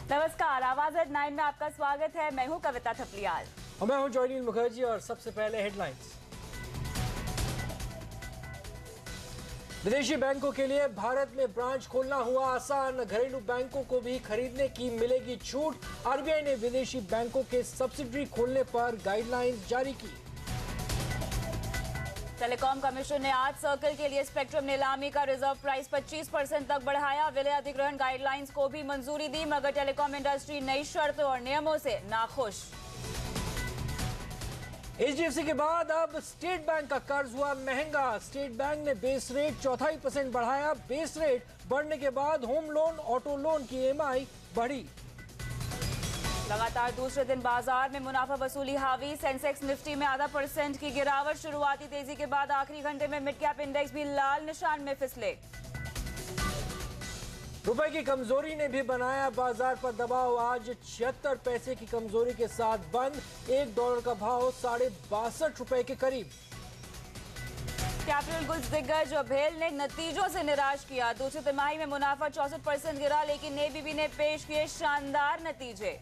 नमस्कार, आवाज एट 9 में आपका स्वागत है। मैं हूं कविता थपलियाल और मैं हूं जॉयनील मुखर्जी। और सबसे पहले हेडलाइंस। विदेशी बैंकों के लिए भारत में ब्रांच खोलना हुआ आसान, घरेलू बैंकों को भी खरीदने की मिलेगी छूट। आरबीआई ने विदेशी बैंकों के सब्सिडरी खोलने पर गाइडलाइंस जारी की। टेलीकॉम कमीशन ने आज सर्कल के लिए स्पेक्ट्रम नीलामी का रिजर्व प्राइस 25% तक बढ़ाया। विलय अधिग्रहण गाइडलाइंस को भी मंजूरी दी, मगर टेलीकॉम इंडस्ट्री नई शर्तों और नियमों से नाखुश। एचडीएफसी के बाद अब स्टेट बैंक का कर्ज हुआ महंगा। स्टेट बैंक ने बेस रेट 0.25% बढ़ाया। बेस रेट बढ़ने के बाद होम लोन, ऑटो लोन की ईएमआई बढ़ी। लगातार दूसरे दिन बाजार में मुनाफा वसूली हावी। सेंसेक्स निफ्टी में ½ % की गिरावट। शुरुआती तेजी के बाद आखिरी घंटे में मिड कैप इंडेक्स भी लाल निशान में फिसले। रुपए की कमजोरी ने भी बनाया बाजार पर दबाव। आज 76 पैसे की कमजोरी के साथ बंद। $1 का भाव ₹62.5 के करीब। कैपिटल गुड्स दिग्गज भेल ने नतीजों से निराश किया। दूसरी तिमाही में मुनाफा 64% गिरा, लेकिन एबीबी ने पेश किए शानदार नतीजे।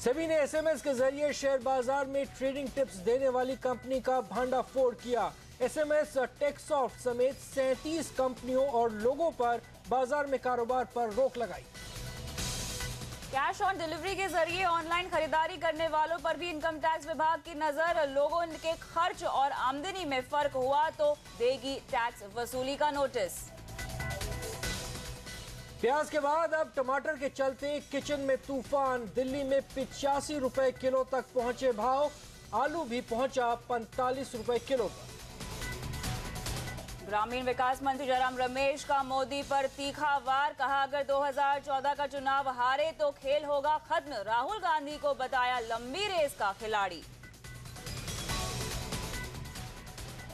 सेबी ने एसएमएस के जरिए शेयर बाजार में ट्रेडिंग टिप्स देने वाली कंपनी का भंडाफोड़ किया। एसएमएस, टेकसॉफ्ट समेत 37 कंपनियों और लोगों पर बाजार में कारोबार पर रोक लगाई। कैश ऑन डिलीवरी के जरिए ऑनलाइन खरीदारी करने वालों पर भी इनकम टैक्स विभाग की नजर। लोगों के खर्च और आमदनी में फर्क हुआ तो देगी टैक्स वसूली का नोटिस। प्याज के बाद अब टमाटर के चलते किचन में तूफान। दिल्ली में 85 रुपए किलो तक पहुंचे भाव। आलू भी पहुंचा 45 रुपए किलो पर। ग्रामीण विकास मंत्री जयराम रमेश का मोदी पर तीखा वार। कहा, अगर 2014 का चुनाव हारे तो खेल होगा खत्म। राहुल गांधी को बताया लंबी रेस का खिलाड़ी।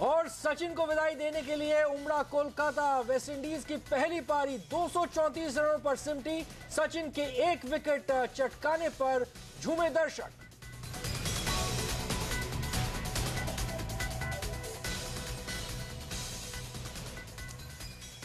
और सचिन को विदाई देने के लिए उमड़ा कोलकाता। वेस्टइंडीज की पहली पारी 234 रनों पर सिमटी। सचिन के एक विकेट चटकाने पर झूमे दर्शक।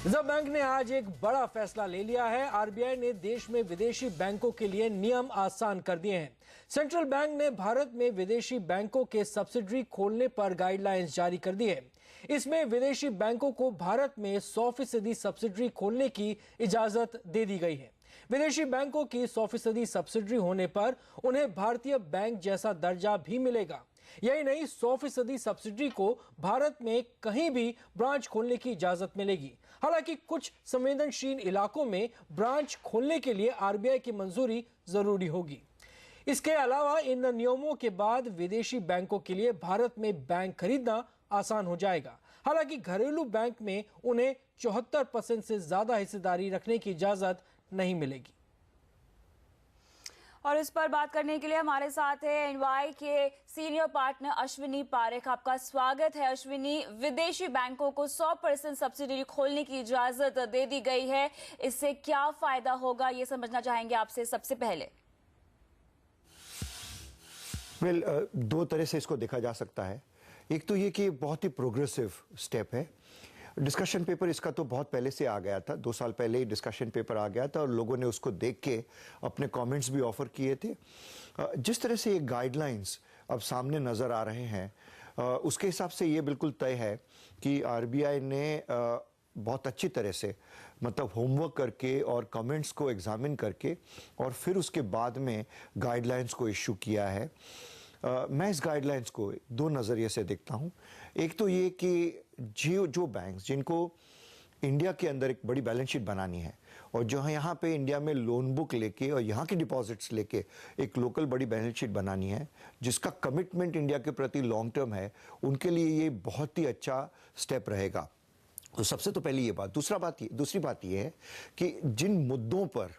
रिजर्व बैंक ने आज एक बड़ा फैसला ले लिया है। आरबीआई ने देश में विदेशी बैंकों के लिए नियम आसान कर दिए हैं। सेंट्रल बैंक ने भारत में विदेशी बैंकों के सब्सिडरी खोलने पर गाइडलाइंस जारी कर दी है। इसमें विदेशी बैंकों को भारत में 100% सब्सिडरी खोलने की इजाजत दे दी गई है। विदेशी बैंकों की 100% सब्सिडरी होने पर उन्हें भारतीय बैंक जैसा दर्जा भी मिलेगा। यही नहीं, 100% सब्सिडी को भारत में कहीं भी ब्रांच खोलने की इजाजत मिलेगी। हालांकि कुछ संवेदनशील इलाकों में ब्रांच खोलने के लिए आरबीआई की मंजूरी जरूरी होगी। इसके अलावा इन नियमों के बाद विदेशी बैंकों के लिए भारत में बैंक खरीदना आसान हो जाएगा। हालांकि घरेलू बैंक में उन्हें 74% से ज्यादा हिस्सेदारी रखने की इजाजत नहीं मिलेगी। और इस पर बात करने के लिए हमारे साथ है एनवाई के सीनियर पार्टनर अश्विनी पारेख। आपका स्वागत है अश्विनी। विदेशी बैंकों को 100% सब्सिडी खोलने की इजाजत दे दी गई है, इससे क्या फायदा होगा ये समझना चाहेंगे आपसे सबसे पहले। दो तरह से इसको देखा जा सकता है। एक तो ये कि बहुत ही प्रोग्रेसिव स्टेप है। डिस्कशन पेपर इसका तो बहुत पहले से आ गया था, 2 साल पहले ही डिस्कशन पेपर आ गया था और लोगों ने उसको देख के अपने कमेंट्स भी ऑफर किए थे। जिस तरह से ये गाइडलाइंस अब सामने नज़र आ रहे हैं उसके हिसाब से ये बिल्कुल तय है कि आरबीआई ने बहुत अच्छी तरह से मतलब होमवर्क करके और कमेंट्स को एग्जामिन करके और फिर उसके बाद में गाइडलाइंस को इशू किया है। मैं इस गाइडलाइंस को 2 नज़रिए से देखता हूँ। एक तो ये कि जो बैंक्स जिनको इंडिया के अंदर एक बड़ी बैलेंस शीट बनानी है और जो है यहाँ पे इंडिया में लोन बुक लेके और यहाँ की डिपॉजिट्स लेके एक लोकल बड़ी बैलेंस शीट बनानी है जिसका कमिटमेंट इंडिया के प्रति लॉन्ग टर्म है, उनके लिए ये बहुत ही अच्छा स्टेप रहेगा। तो सबसे तो पहली ये बात। दूसरी बात ये है कि जिन मुद्दों पर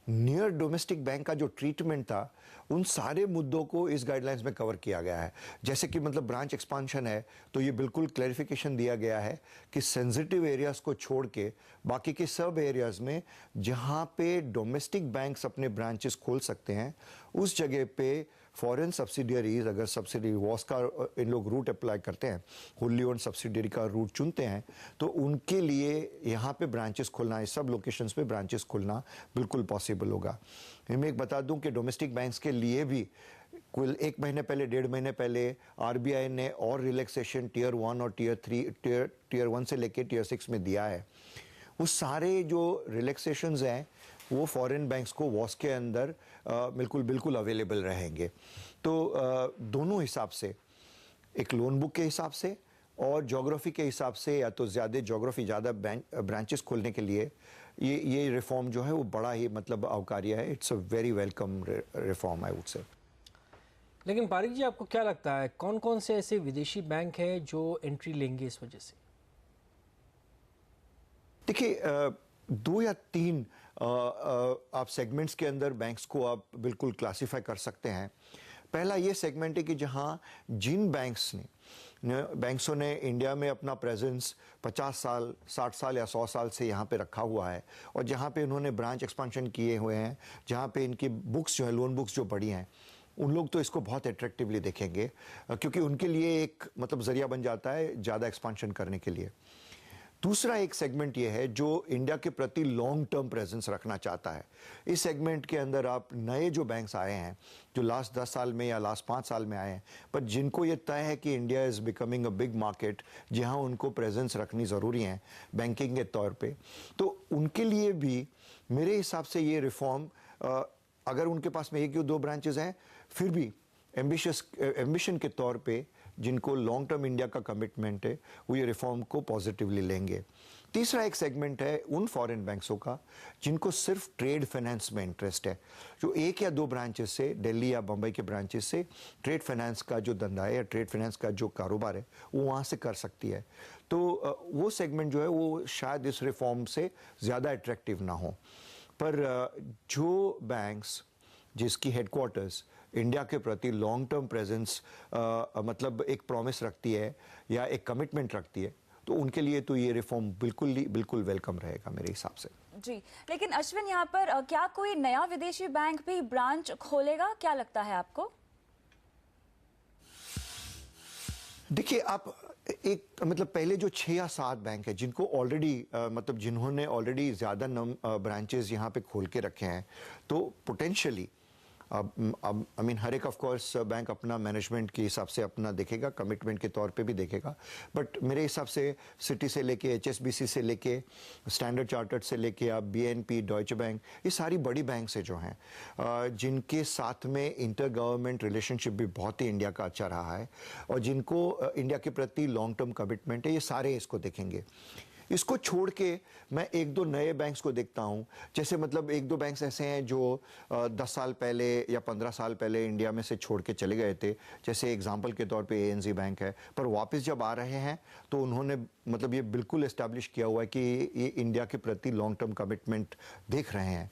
नियर डोमेस्टिक बैंक का जो ट्रीटमेंट था उन सारे मुद्दों को इस गाइडलाइंस में कवर किया गया है। जैसे कि मतलब ब्रांच एक्सपांशन है तो ये बिल्कुल क्लैरिफिकेशन दिया गया है कि सेंसिटिव एरियाज को छोड़ के बाकी के सब एरियाज में जहां पे डोमेस्टिक बैंक्स अपने ब्रांचेस खोल सकते हैं उस जगह पे फॉरेन सब्सिडियरीज अगर सब्सिडी वॉस का इन लोग रूट अप्लाई करते हैं, होली ओन सब्सिडियरी का रूट चुनते हैं, तो उनके लिए यहाँ पे ब्रांचेस खोलना, इस सब लोकेशंस पे ब्रांचेस खोलना बिल्कुल पॉसिबल होगा। मैं एक बता दूं कि डोमेस्टिक बैंक्स के लिए भी कुल 1 महीने पहले, 1.5 महीने पहले आरबीआई ने और रिलैक्सेशन टियर 1 और टियर 1 से लेके टियर 6 में दिया है। वो सारे जो रिलैक्सेशंस हैं वो फॉरेन बैंक्स को वॉस के अंदर बिल्कुल अवेलेबल रहेंगे। तो दोनों हिसाब से, एक लोन बुक के हिसाब से और ज्योग्राफी के हिसाब से, या तो ज़्यादा ब्रांचेस खोलने के लिए ये रिफॉर्म जो है वो बड़ा ही मतलब आवकार्य है। It's a very welcome reform I would say. लेकिन पारिक जी, आपको क्या लगता है कौन कौन से ऐसे विदेशी बैंक हैं जो एंट्री लेंगे इस वजह से? देखिए, 2 या 3 आप सेगमेंट्स के अंदर बैंक्स को आप बिल्कुल क्लासिफाई कर सकते हैं। पहला ये सेगमेंट है कि जहां जिन बैंक्सों ने इंडिया में अपना प्रेजेंस 50 साल, 60 साल या 100 साल से यहाँ पे रखा हुआ है और जहाँ पे उन्होंने ब्रांच एक्सपेंशन किए हुए हैं, जहाँ पे इनकी बुक्स जो है, लोन बुक्स जो बड़ी हैं, उन लोग तो इसको बहुत अट्रैक्टिवली देखेंगे क्योंकि उनके लिए एक मतलब जरिया बन जाता है ज़्यादा एक्सपेंशन करने के लिए। दूसरा एक सेगमेंट ये है जो इंडिया के प्रति लॉन्ग टर्म प्रेजेंस रखना चाहता है। इस सेगमेंट के अंदर आप नए जो बैंक्स आए हैं, जो लास्ट 10 साल में या लास्ट 5 साल में आए हैं, पर जिनको ये तय है कि India is becoming a big market जहां उनको प्रेजेंस रखनी ज़रूरी है बैंकिंग के तौर पे, तो उनके लिए भी मेरे हिसाब से ये रिफॉर्म, अगर उनके पास में 1 या 2 ब्रांचेज हैं, फिर भी एम्बिशन के तौर पे जिनको लॉन्ग टर्म इंडिया का कमिटमेंट है वो ये रिफॉर्म को पॉजिटिवली लेंगे। तीसरा एक सेगमेंट है उन फॉरेन बैंक्सों का जिनको सिर्फ ट्रेड फाइनेंस में इंटरेस्ट है, जो 1 या 2 ब्रांचेस से, दिल्ली या बम्बई के ब्रांचेस से ट्रेड फाइनेंस का जो धंधा है या ट्रेड फाइनेंस का जो कारोबार है वो वहाँ से कर सकती है। तो वो सेगमेंट जो है वो शायद इस रिफॉर्म से ज़्यादा अट्रैक्टिव ना हो, पर जो बैंक्स जिसकी हेडक्वार्टर्स इंडिया के प्रति लॉन्ग टर्म प्रेजेंस मतलब एक प्रॉमिस रखती है या एक कमिटमेंट रखती है, तो उनके लिए तो ये रिफॉर्म बिल्कुल वेलकम रहेगा मेरे हिसाब से। जी, लेकिन अश्विन, यहाँ पर क्या कोई नया विदेशी बैंक भी ब्रांच खोलेगा, क्या लगता है आपको? देखिए, आप एक मतलब पहले जो 6 या 7 बैंक है जिनको ऑलरेडी मतलब जिन्होंने ऑलरेडी ज़्यादा ब्रांचेस यहाँ पे खोल के रखे हैं, तो पोटेंशियली अब आई मीन हर एक ऑफ कोर्स बैंक अपना मैनेजमेंट के हिसाब से अपना देखेगा, कमिटमेंट के तौर पे भी देखेगा, बट मेरे हिसाब से सिटी से लेके HSBC से लेके स्टैंडर्ड चार्टर्ड से लेके आप BNP, डॉयचे बैंक, ये सारी बड़ी बैंक से जो हैं जिनके साथ में इंटर गवर्नमेंट रिलेशनशिप भी बहुत ही इंडिया का अच्छा रहा है और जिनको इंडिया के प्रति लॉन्ग टर्म कमिटमेंट है, ये सारे इसको देखेंगे। इसको छोड़ के मैं 1-2 नए बैंक्स को देखता हूं, जैसे मतलब 1-2 बैंक्स ऐसे हैं जो 10 साल पहले या 15 साल पहले इंडिया में से छोड़ के चले गए थे, जैसे एग्जांपल के तौर पे ANZ बैंक है, पर वापस जब आ रहे हैं तो उन्होंने मतलब ये बिल्कुल एस्टैब्लिश किया हुआ है कि ये इंडिया के प्रति लॉन्ग टर्म कमिटमेंट देख रहे हैं।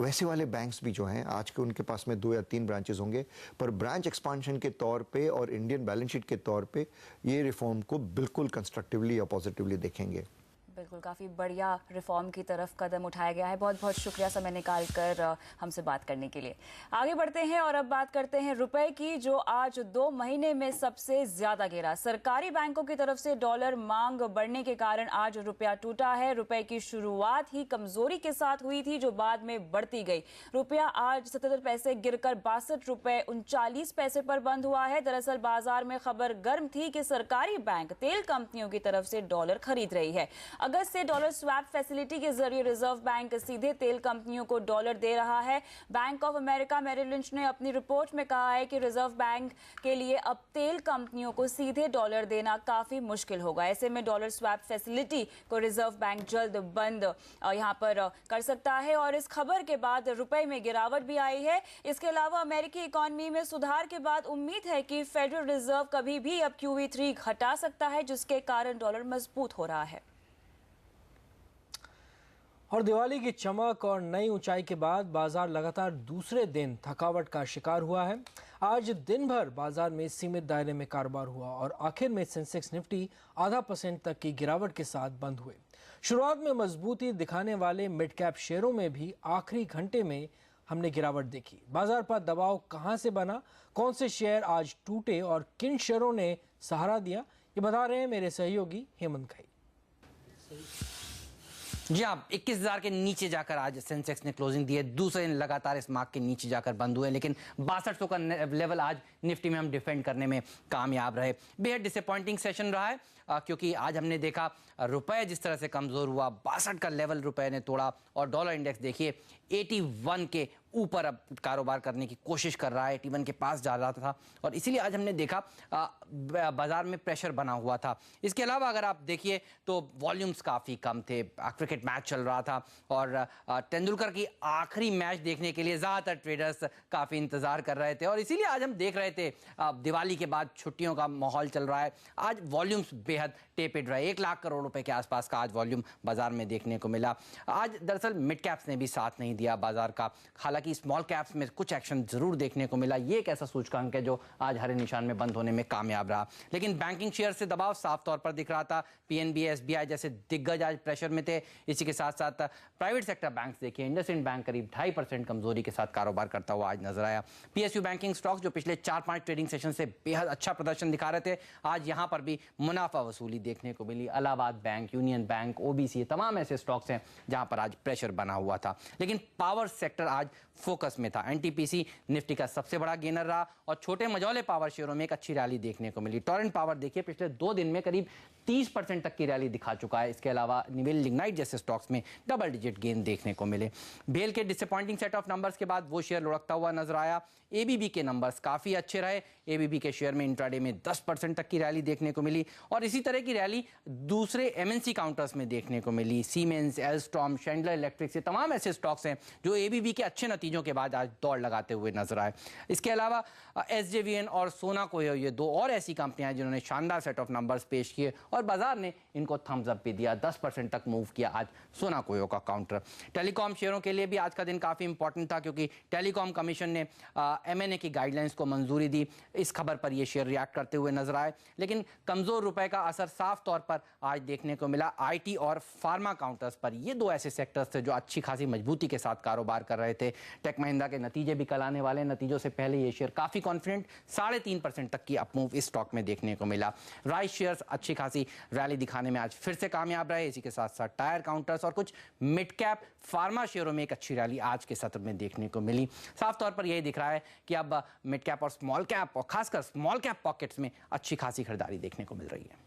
वैसे वाले बैंक्स भी जो हैं आज के उनके पास में 2 या 3 ब्रांचेस होंगे, पर ब्रांच एक्सपांशन के तौर पे और इंडियन बैलेंस शीट के तौर पे ये रिफॉर्म को बिल्कुल कंस्ट्रक्टिवली या पॉजिटिवली देखेंगे। बिल्कुल, काफ़ी बढ़िया रिफॉर्म की तरफ कदम उठाया गया है। बहुत बहुत शुक्रिया समय निकाल कर हमसे बात करने के लिए। आगे बढ़ते हैं और अब बात करते हैं रुपए की, जो आज 2 महीने में सबसे ज्यादा गिरा। सरकारी बैंकों की तरफ से डॉलर मांग बढ़ने के कारण आज रुपया टूटा है। रुपए की शुरुआत ही कमजोरी के साथ हुई थी, जो बाद में बढ़ती गई। रुपया आज 77 पैसे गिरकर 62 रुपए 39 पैसे पर बंद हुआ है। दरअसल बाजार में खबर गर्म थी कि सरकारी बैंक तेल कंपनियों की तरफ से डॉलर खरीद रही है। अगस्त से डॉलर स्वैप फैसिलिटी के जरिए रिजर्व बैंक सीधे तेल कंपनियों को डॉलर दे रहा है। Bank of America Merrill Lynch ने अपनी रिपोर्ट में कहा है कि रिजर्व बैंक के लिए अब तेल कंपनियों को सीधे डॉलर देना काफी मुश्किल होगा। ऐसे में डॉलर स्वैप फैसिलिटी को रिजर्व बैंक जल्द बंद यहां पर कर सकता है और इस खबर के बाद रुपए में गिरावट भी आई है। इसके अलावा अमेरिकी इकोनॉमी में सुधार के बाद उम्मीद है कि फेडरल रिजर्व कभी भी अब QE3 घटा सकता है, जिसके कारण डॉलर मजबूत हो रहा है। और दिवाली की चमक और नई ऊंचाई के बाद बाजार लगातार दूसरे दिन थकावट का शिकार हुआ है। आज दिन भर बाजार में सीमित दायरे में कारोबार हुआ और आखिर में सेंसेक्स निफ्टी 0.5% तक की गिरावट के साथ बंद हुए। शुरुआत में मजबूती दिखाने वाले मिड कैप शेयरों में भी आखिरी घंटे में हमने गिरावट देखी। बाजार पर दबाव कहां से बना, कौन से शेयर आज टूटे और किन शेयरों ने सहारा दिया, ये बता रहे हैं मेरे सहयोगी हेमंत खाई। जी हाँ, 21,000 के नीचे जाकर आज सेंसेक्स ने क्लोजिंग दी है। दूसरे दिन लगातार इस मार्क के नीचे जाकर बंद हुए, लेकिन 6200 का लेवल आज निफ्टी में हम डिफेंड करने में कामयाब रहे। बेहद डिसअपॉइंटिंग सेशन रहा है क्योंकि आज हमने देखा रुपए जिस तरह से कमजोर हुआ, 62 का लेवल रुपए ने तोड़ा और डॉलर इंडेक्स देखिए 81 के ऊपर अब कारोबार करने की कोशिश कर रहा है, 81 के पास जा रहा था और इसीलिए आज हमने देखा बाजार में प्रेशर बना हुआ था। इसके अलावा अगर आप देखिए तो वॉल्यूम्स काफ़ी कम थे, क्रिकेट मैच चल रहा था और तेंदुलकर की आखिरी मैच देखने के लिए ज़्यादातर ट्रेडर्स काफ़ी इंतज़ार कर रहे थे और इसीलिए आज हम देख रहे थे दिवाली के बाद छुट्टियों का माहौल चल रहा है। आज वॉल्यूम्स बेहद टेपेड रहे, 1 लाख करोड़ रुपए के आसपास का आज वॉल्यूम बाजार में देखने को मिला। आज दरअसल मिड कैप्स ने भी साथ नहीं दिया बाजार का, हालांकि स्मॉल कैप्स में कुछ एक्शन जरूर देखने को मिला। ये एक ऐसा सूचकांक है जो आज हरे निशान में बंद होने में कामयाब रहा, लेकिन बैंकिंग शेयर से दबाव साफ तौर पर दिख रहा था। पीएनबी, एसबीआई जैसे दिग्गज आज प्रेशर में थे। इसी के साथ साथ प्राइवेट सेक्टर बैंक्स देखिए, इंडसइंड बैंक करीब 2.5% कमजोरी के साथ कारोबार करता हुआ आज नजर आया। पीएसयू बैंकिंग स्टॉक्स जो पिछले 4-5 ट्रेडिंग सेशन से बेहद अच्छा प्रदर्शन दिखा रहे थे, आज यहां पर भी मुनाफा वसूली देखने को मिली। Allahabad Bank, Union Bank, OBC, तमाम ऐसे स्टॉक्स हैं जहां पर आज प्रेशर बना हुआ था। लेकिन पावर सेक्टर आज फोकस में था। एनटीपीसी निफ्टी का सबसे बड़ा गेनर रहा और छोटे मझौले पावर शेयरों में एक अच्छी रैली देखने को मिली। टोरेंट पावर देखिए पिछले 2 दिन में करीब 30% तक की रैली दिखा चुका है। इसके अलावा निवेल लिग्नाइट जैसे स्टॉक्स में डबल डिजिट गेन देखने को मिले। बेल के डिसअपॉइंटिंग सेट ऑफ नंबर्स के बाद वो शेयर लुढ़कता हुआ नजर आया। एबीबी के नंबर्स काफी अच्छे रहे। एबीबी के शेयर में इंट्राडे में 10% तक की रैली देखने को मिली और इसी तरह की रैली दूसरे एमएनसी काउंटर्स में देखने को मिली। सीमेंस, एल्स्टॉम, शेंडलर इलेक्ट्रिक, ये तमाम ऐसे स्टॉक्स हैं जो एबीबी के अच्छे नतीजों के बाद आज दौड़ लगाते हुए नजर आए। इसके अलावा एसजेवीएन और सोनाको, ये 2 और ऐसी कंपनियां जिन्होंने शानदार सेट ऑफ नंबर्स पेश किए और बाजार ने इनको थम्स अप भी दिया। 10% तक मूव किया आज सोनाको का काउंटर। टेलीकॉम शेयरों के लिए भी आज का दिन काफी इंपॉर्टेंट था क्योंकि टेलीकॉम कमीशन ने एमएनए की गाइडलाइंस को मंजूरी दी। इस खबर पर ये शेयर रिएक्ट करते हुए नजर आए, लेकिन कमजोर रुपए का असर साफ तौर पर आज देखने को मिला आईटी और फार्मा काउंटर्स पर। ये 2 ऐसे सेक्टर्स थे जो अच्छी खासी मजबूती के साथ कारोबार कर रहे थे। टेक महिंद्रा के नतीजे भी कल आने वाले, नतीजों से पहले ये शेयर काफी कॉन्फिडेंट 3.5% तक की अपमूव इस स्टॉक में देखने को मिला। राइस शेयर्स अच्छी खासी रैली दिखाने में आज फिर से कामयाब रहे। इसी के साथ साथ टायर काउंटर्स और कुछ मिड कैप फार्मा शेयरों में एक अच्छी रैली आज के सत्र में देखने को मिली। साफ तौर पर यही दिख रहा है कि अब मिड कैप और स्मॉल कैप और खासकर स्मॉल कैप पॉकेट्स में अच्छी खासी खरीदारी देखने को मिल रही है।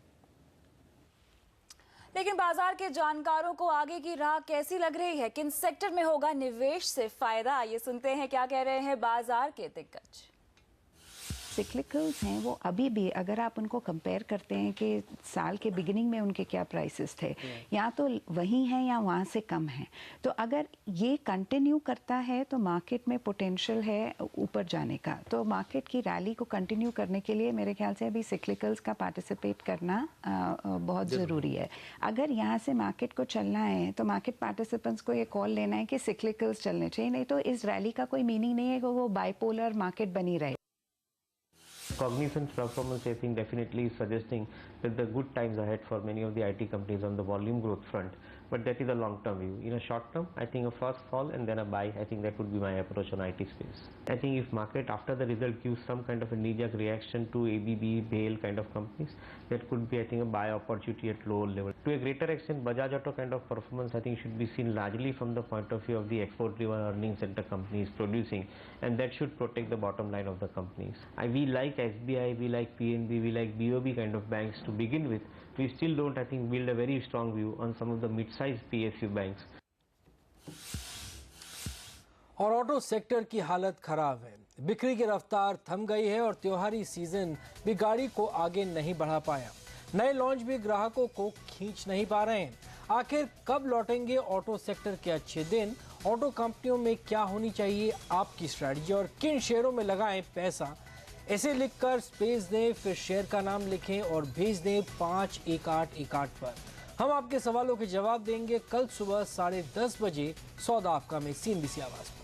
लेकिन बाजार के जानकारों को आगे की राह कैसी लग रही है, किन सेक्टर में होगा निवेश से फायदा, ये सुनते हैं क्या कह रहे हैं बाजार के दिग्गज। सिक्लिकल्स हैं वो अभी भी, अगर आप उनको कंपेयर करते हैं कि साल के बिगिनिंग में उनके क्या प्राइसेस थे, या तो वही हैं या वहाँ से कम हैं। तो अगर ये कंटिन्यू करता है तो मार्केट में पोटेंशियल है ऊपर जाने का। तो मार्केट की रैली को कंटिन्यू करने के लिए मेरे ख्याल से अभी सिक्लिकल्स का पार्टिसिपेट करना बहुत ज़रूरी है। अगर यहाँ से मार्केट को चलना है तो मार्केट पार्टिसिपेंट्स को ये कॉल लेना है कि सिक्लिकल्स चलने चाहिए, नहीं तो इस रैली का कोई मीनिंग नहीं है कि वो बाइपोलर मार्केट बनी रहे। Cognizant's performance, I think, definitely is suggesting that the good times ahead for many of the IT companies on the volume growth front. But that is a long-term view. In a short term, I think a first fall and then a buy. I think that would be my approach on IT space. I think if market after the result gives some kind of a knee-jerk reaction to ABB, BHEL kind of companies, that could be, I think, a buy opportunity at lower level. To a greater extent, Bajaj Auto kind of performance, I think, should be seen largely from the point of view of the export-driven earnings that the company is producing, and that should protect the bottom line of the companies. We like SBI, we like PNB, we like BOB kind of banks to begin with. We still don't, I think, build a very strong view on some of the mid-sized PSU banks. और auto sector की हालत खराब है। बिक्री की रफ्तार थम गई है और त्योहारी सीजन भी गाड़ी को आगे नहीं बढ़ा पाया। नए लॉन्च भी ग्राहकों को खींच नहीं पा रहे हैं। आखिर कब लौटेंगे ऑटो सेक्टर के अच्छे दिन? ऑटो कंपनियों में क्या होनी चाहिए आपकी स्ट्रैटेजी और किन शेयरों में लगाएं पैसा? इसे लिखकर स्पेस दें, फिर शेयर का नाम लिखें और भेज दें 51818 पर। हम आपके सवालों के जवाब देंगे कल सुबह 10:30 बजे सौदा आपका में CNBC आवाज पर।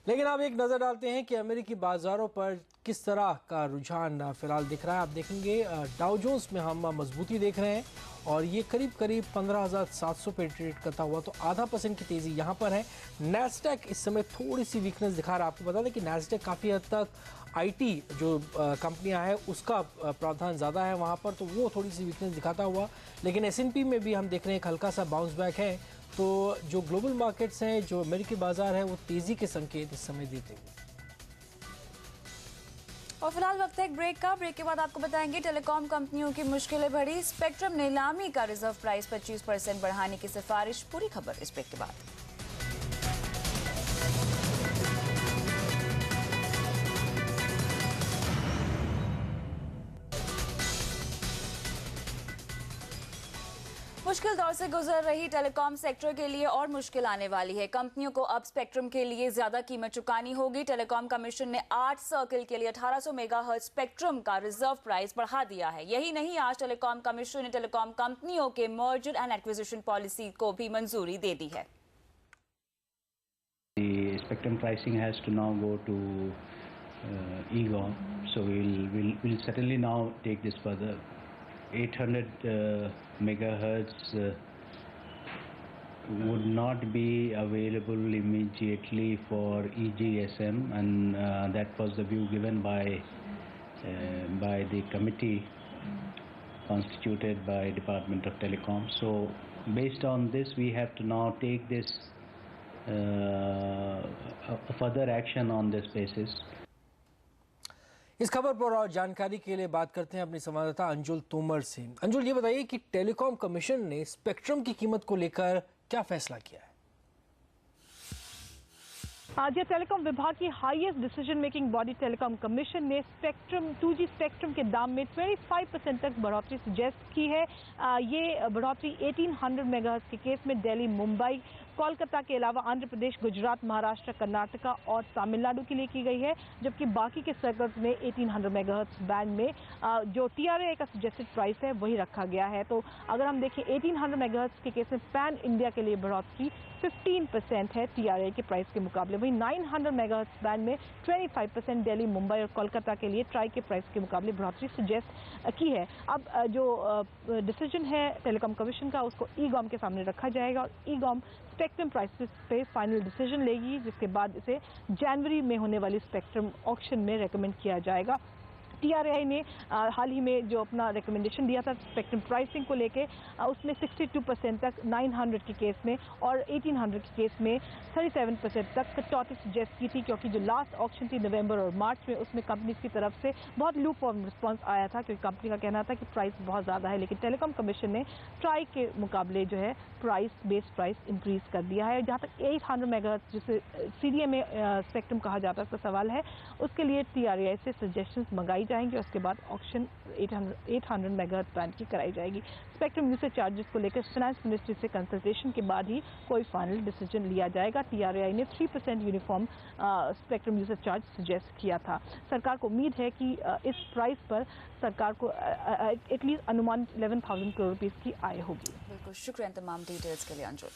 लेकिन अब एक नजर डालते हैं कि अमेरिकी बाजारों पर किस तरह का रुझान फिलहाल दिख रहा है। आप देखेंगे डाउ जोन्स में हम मजबूती देख रहे हैं और ये करीब करीब 15,700 पे ट्रेड करता हुआ, तो 0.5% की तेजी यहाँ पर है। नैस्डैक इस समय थोड़ी सी वीकनेस दिखा रहा है। आपको बता दें कि नैस्डैक काफ़ी हद तक आईटी जो कंपनियां हैं उसका प्रावधान ज़्यादा है वहाँ पर, तो वो थोड़ी सी वीकनेस दिखाता हुआ। लेकिन S&P में भी हम देख रहे हैं एक हल्का सा बाउंस बैक है। तो जो ग्लोबल मार्केट्स हैं, जो अमेरिकी बाजार है, वो तेज़ी के संकेत इस समय देते हैं। और फिलहाल वक्त है एक ब्रेक का। ब्रेक के बाद आपको बताएंगे टेलीकॉम कंपनियों की मुश्किलें बढ़ी, स्पेक्ट्रम नीलामी का रिजर्व प्राइस 25% बढ़ाने की सिफारिश। पूरी खबर इस ब्रेक के बाद। मुश्किल दौर से गुजर रही टेलीकॉम सेक्टर के लिए और मुश्किल आने वाली है। कंपनियों को अब स्पेक्ट्रम के लिए ज्यादा कीमत चुकानी होगी। टेलीकॉम कमीशन ने 8 सर्कल के लिए 1800 मेगाहर्ट्ज स्पेक्ट्रम का रिजर्व प्राइस बढ़ा दिया है। यही नहीं, आज टेलीकॉम कमीशन ने टेलीकॉम कंपनियों के मर्जर एंड एक्विजिशन पॉलिसी को भी मंजूरी दे दी है। The spectrum pricing has to now go to EGOM, so we'll certainly now take this further. 800 megahertz would not be available immediately for EGSM, and that was the view given by the committee constituted by Department of Telecom. So based on this, we have to now take this further action on this basis. इस खबर पर और जानकारी के लिए बात करते हैं अपनी संवाददाता अंजुल तोमर से। अंजुल, ये बताइए कि टेलीकॉम कमीशन ने स्पेक्ट्रम की कीमत को लेकर क्या फैसला किया है? आज टेलीकॉम विभाग की highest decision making body telecom commission ने स्पेक्ट्रम 2G स्पेक्ट्रम के दाम में 25% तक बढ़ोतरी सजेस्ट की है। ये बढ़ोतरी 1800 मेगाहर्ट्ज के केस में दिल्ली, मुंबई, कोलकाता के अलावा आंध्र प्रदेश, गुजरात, महाराष्ट्र, कर्नाटका और तमिलनाडु के लिए की गई है, जबकि बाकी के सर्कल्स में 1800 मेगाहर्ट्ज बैंड में जो TRAI का सजेस्टेड प्राइस है वही रखा गया है। तो अगर हम देखें 1800 मेगाहर्ट्ज के केस में पैन इंडिया के लिए बढ़ोतरी 15% है TRAI के प्राइस के मुकाबले। वहीं 900 मेगाहर्ट्ज बैंड में 25% दिल्ली, मुंबई और कोलकाता के लिए ट्राई के प्राइस के मुकाबले बढ़ोतरी सजेस्ट की है। अब जो डिसीजन है टेलीकॉम कमीशन का, उसको EGOM के सामने रखा जाएगा और EGOM स्पेक्ट्रम प्राइसेस पे फाइनल डिसीजन लेगी, जिसके बाद इसे जनवरी में होने वाली स्पेक्ट्रम ऑक्शन में रेकमेंड किया जाएगा। TRAI ने हाल ही में जो अपना रिकमेंडेशन दिया था स्पेक्ट्रम प्राइसिंग को लेके, उसमें 62% तक 900 के केस में और 1800 के केस में 37% तक कटौती सजेस्ट की थी, क्योंकि जो लास्ट ऑक्शन थी नवंबर और मार्च में, उसमें कंपनी की तरफ से बहुत लूप फॉर्म रिस्पॉन्स आया था, क्योंकि कंपनी का कहना था कि प्राइस बहुत ज़्यादा है। लेकिन टेलीकॉम कमीशन ने ट्राई के मुकाबले जो है बेस प्राइस इंक्रीज कर दिया है। जहाँ तक 800 मेगाहर्ट्ज जिसे CDMA स्पेक्ट्रम कहा जाता है, उसका सवाल है, उसके लिए TRAI से सजेशंस मंगाई जाएंगे, उसके बाद ऑक्शन 800 मेगाहर्ट्ज बैंड की कराई जाएगी। स्पेक्ट्रम यूसेज चार्जेस को लेकर फाइनेंस मिनिस्ट्री से कंसल्टेशन के बाद ही कोई फाइनल डिसीजन लिया जाएगा। TRAI ने 3% uniform spectrum usage charge suggest किया था। सरकार को उम्मीद है कि इस प्राइस पर सरकार को एटलीस्ट अनुमान 11,000 करोड़ रुपीस की आय होगी। बिल्कुल, शुक्रिया तमाम डिटेल्स के लिए अंजुल।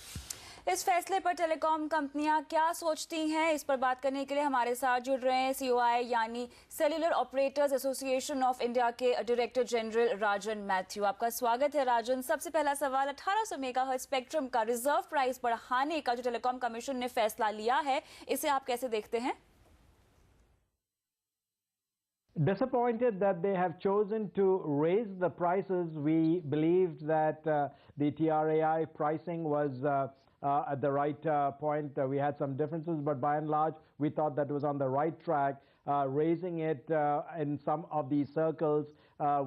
इस फैसले पर टेलीकॉम कंपनियां क्या सोचती हैं, इस पर बात करने के लिए हमारे साथ जुड़ रहे हैं COI यानी cellular operators association of India के डायरेक्टर जनरल राजन मैथ्यू। आपका स्वागत है राजन। सबसे पहला सवाल, 1800 मेगाहर्ट्ज स्पेक्ट्रम का रिजर्व प्राइस बढ़ाने का जो टेलीकॉम कमीशन ने फैसला लिया है, इसे आप कैसे देखते हैं? Disappointed that they have chosen to raise the prices. We believed that the TRAI pricing was at the right point. We had some differences, but by and large, we thought that was on the right track. Raising it in some of these circles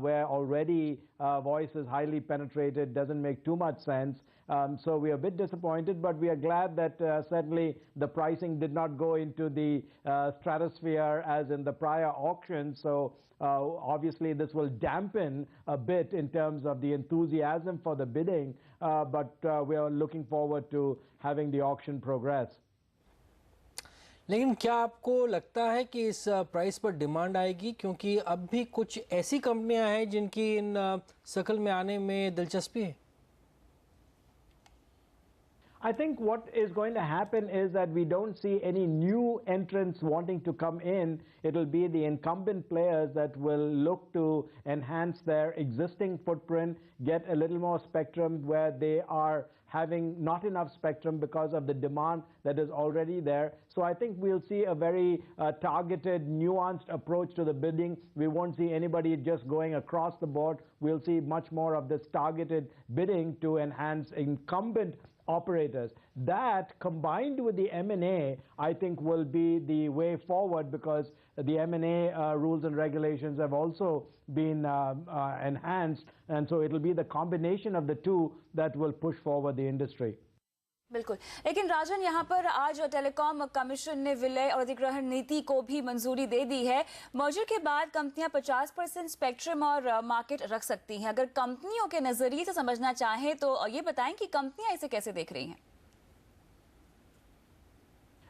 where already voice is highly penetrated doesn't make too much sense. So we are a bit disappointed, but we are glad that certainly the pricing did not go into the stratosphere as in the prior auction. So obviously this will dampen a bit in terms of the enthusiasm for the bidding, but we are looking forward to having the auction progress. लेकिन क्या आपको लगता है कि इस price पर demand आएगी, क्योंकि अब भी कुछ ऐसी कंपनियां हैं जिनकी इन सर्कल में आने में दिलचस्पी है? I think what is going to happen is that we don't see any new entrants wanting to come in. It'll be the incumbent players that will look to enhance their existing footprint, get a little more spectrum where they are having not enough spectrum because of the demand that is already there. So I think we'll see a very targeted, nuanced approach to the bidding. We won't see anybody just going across the board. We'll see much more of this targeted bidding to enhance incumbent operators. That combined with the M&A, I think will be the way forward, because the M&A rules and regulations have also been enhanced, and so it'll be the combination of the two that will push forward the industry. बिल्कुल, लेकिन राजन, यहाँ पर आज telecom commission ने विलय और अधिग्रहण नीति को भी मंजूरी दे दी है। मर्जर के बाद कंपनियां 50% स्पेक्ट्रम और मार्केट रख सकती हैं। अगर कंपनियों के नजरिए से समझना चाहें तो ये बताएं कि कंपनियां इसे कैसे देख रही हैं।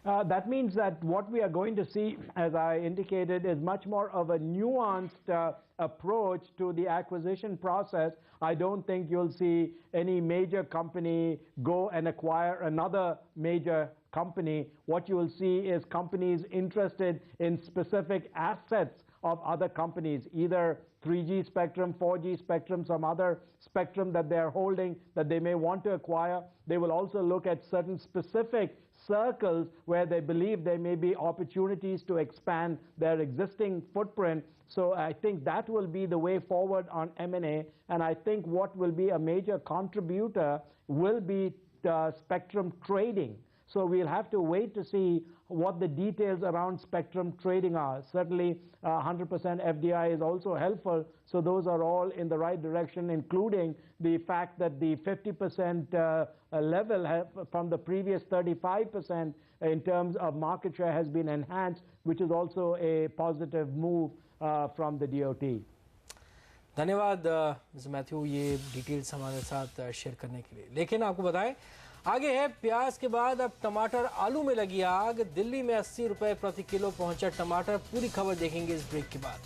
That means that what we are going to see, as I indicated, is much more of a nuanced approach to the acquisition process. I don't think you'll see any major company go and acquire another major company. What you will see is companies interested in specific assets of other companies, either 3G spectrum, 4G spectrum, some other spectrum that they are holding that they may want to acquire. They will also look at certain specific circles where they believe there may be opportunities to expand their existing footprint. So I think that will be the way forward on M&A, and I think what will be a major contributor will be spectrum trading. So we'll have to wait to see what the details around spectrum trading are. Certainly 100% FDI is also helpful, so those are all in the right direction, including the fact that the 50% level from the previous 35% in terms of market share has been enhanced, which is also a positive move from the DOT. धन्यवाद mister Matthew, ये details हमारे साथ share करने के लिए। लेकिन आपको बताएं, आगे है प्याज के बाद अब टमाटर आलू में लगी आग। दिल्ली में 80 रुपए प्रति किलो पहुंचा टमाटर। पूरी खबर देखेंगे इस ब्रेक के बाद।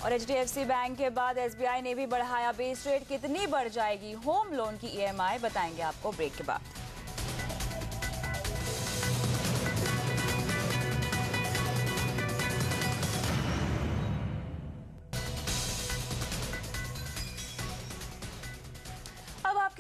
और HDFC बैंक के बाद SBI ने भी बढ़ाया बेस रेट। कितनी बढ़ जाएगी होम लोन की EMI, बताएंगे आपको ब्रेक के बाद।